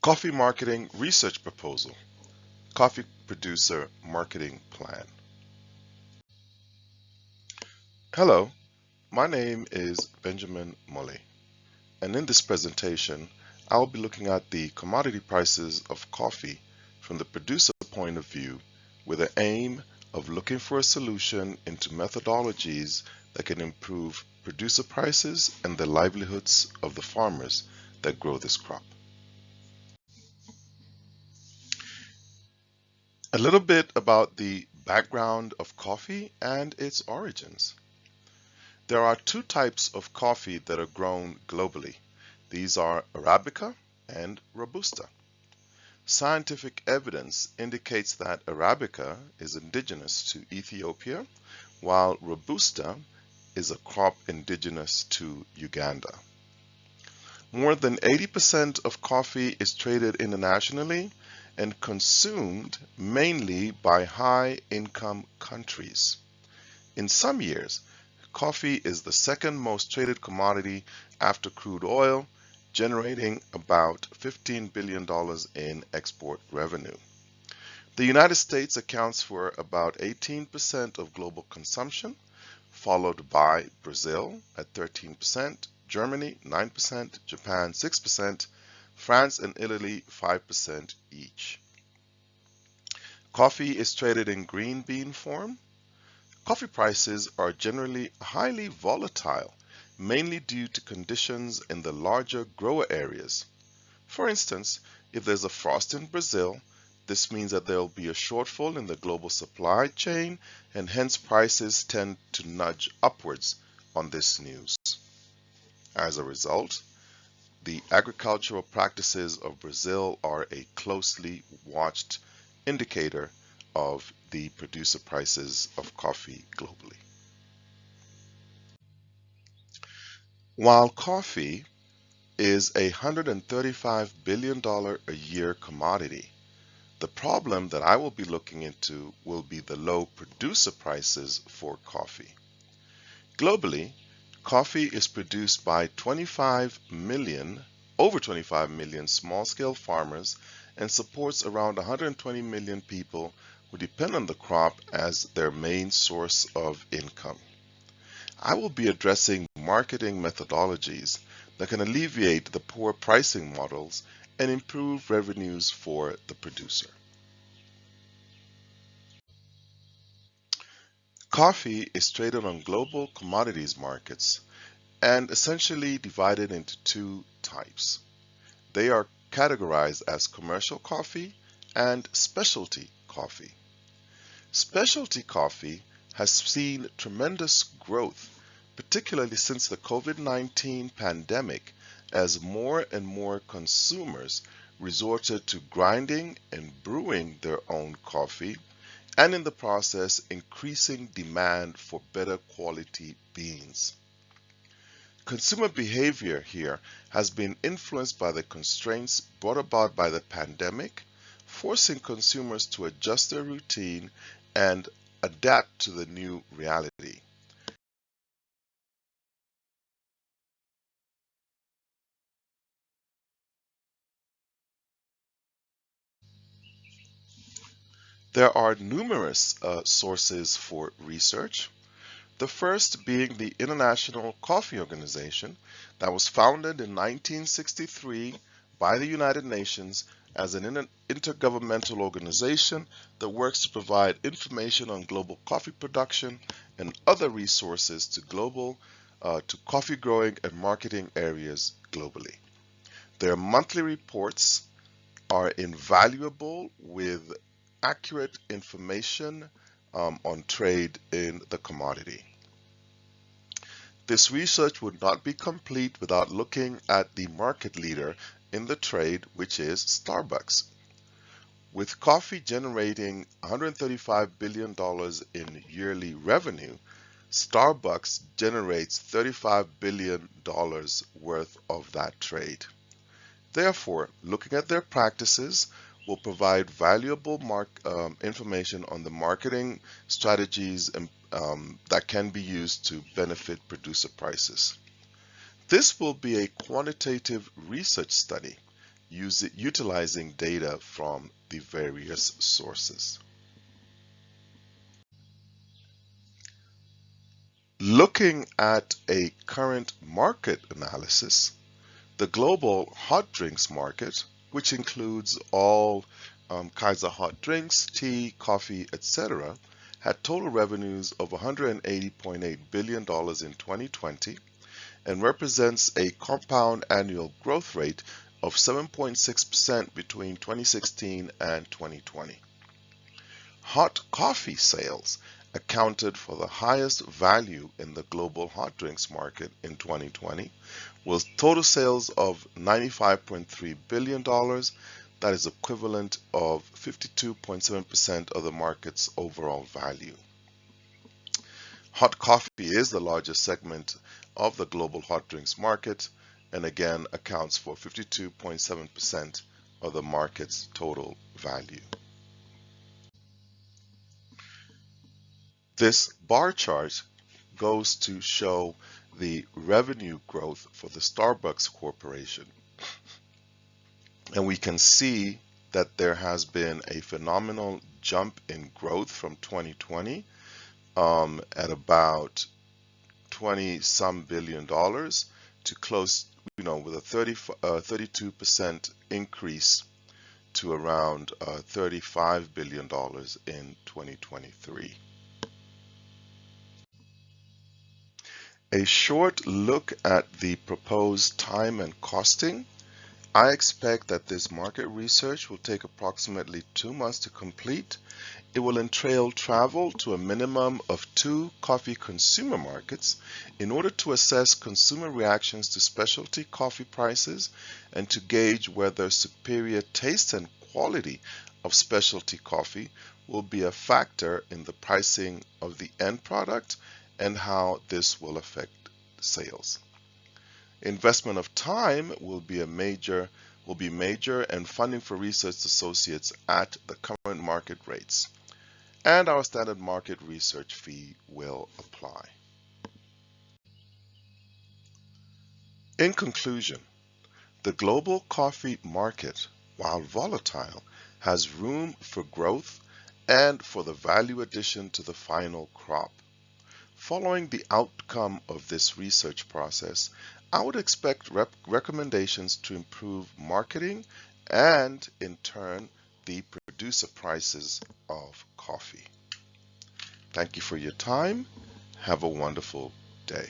Coffee Marketing Research Proposal, Coffee Producer Marketing Plan. Hello, my name is Benjamin Mulli, and in this presentation, I will be looking at the commodity prices of coffee from the producer point of view with the aim of looking for a solution into methodologies that can improve producer prices and the livelihoods of the farmers that grow this crop. A little bit about the background of coffee and its origins. There are two types of coffee that are grown globally. These are Arabica and Robusta. Scientific evidence indicates that Arabica is indigenous to Ethiopia, while Robusta is a crop indigenous to Uganda. More than 80% of coffee is traded internationally and consumed mainly by high-income countries. In some years, coffee is the second most traded commodity after crude oil, generating about $15 billion in export revenue. The United States accounts for about 18% of global consumption, followed by Brazil at 13%, Germany 9%, Japan 6%, France and Italy 5% each. Coffee is traded in green bean form. Coffee prices are generally highly volatile, mainly due to conditions in the larger grower areas. For instance, if there's a frost in Brazil, this means that there will be a shortfall in the global supply chain, and hence prices tend to nudge upwards on this news. As a result, the agricultural practices of Brazil are a closely watched indicator of the producer prices of coffee globally. While coffee is a $135 billion a year commodity, the problem that I will be looking into will be the low producer prices for coffee. Globally, coffee is produced by over 25 million small-scale farmers and supports around 120 million people who depend on the crop as their main source of income. I will be addressing marketing methodologies that can alleviate the poor pricing models and improve revenues for the producer. Coffee is traded on global commodities markets and essentially divided into two types. They are categorized as commercial coffee and specialty coffee. Specialty coffee has seen tremendous growth, particularly since the COVID-19 pandemic, as more and more consumers resorted to grinding and brewing their own coffee, and in the process increasing demand for better quality beans. Consumer behavior here has been influenced by the constraints brought about by the pandemic, forcing consumers to adjust their routine and adapt to the new reality. There are numerous sources for research. The first being the International Coffee Organization that was founded in 1963 by the United Nations as an intergovernmental organization that works to provide information on global coffee production and other resources to coffee growing and marketing areas globally. Their monthly reports are invaluable with accurate information on trade in the commodity. This research would not be complete without looking at the market leader in the trade, which is Starbucks. With coffee generating $135 billion in yearly revenue, Starbucks generates $35 billion worth of that trade. Therefore, looking at their practices will provide valuable information on the marketing strategies that can be used to benefit producer prices. This will be a quantitative research study utilizing data from the various sources. Looking at a current market analysis, the global hot drinks market, which includes all kinds of hot drinks, tea, coffee, etc., had total revenues of $180.8 billion in 2020 and represents a compound annual growth rate of 7.6% between 2016 and 2020. Hot coffee sales accounted for the highest value in the global hot drinks market in 2020, with total sales of $95.3 billion, that is equivalent of 52.7% of the market's overall value. Hot coffee is the largest segment of the global hot drinks market and again accounts for 52.7% of the market's total value. This bar chart goes to show the revenue growth for the Starbucks Corporation. And we can see that there has been a phenomenal jump in growth from 2020 at about 20-some billion dollars to close, with a 32% increase to around $35 billion in 2023. A short look at the proposed time and costing. I expect that this market research will take approximately 2 months to complete. It will entail travel to a minimum of 2 coffee consumer markets in order to assess consumer reactions to specialty coffee prices and to gauge whether superior taste and quality of specialty coffee will be a factor in the pricing of the end product and how this will affect sales. Investment of time will be major and funding for research associates at the current market rates. And our standard market research fee will apply. In conclusion, the global coffee market, while volatile, has room for growth and for the value addition to the final crop. Following the outcome of this research process, I would expect recommendations to improve marketing and, in turn, the producer prices of coffee. Thank you for your time. Have a wonderful day.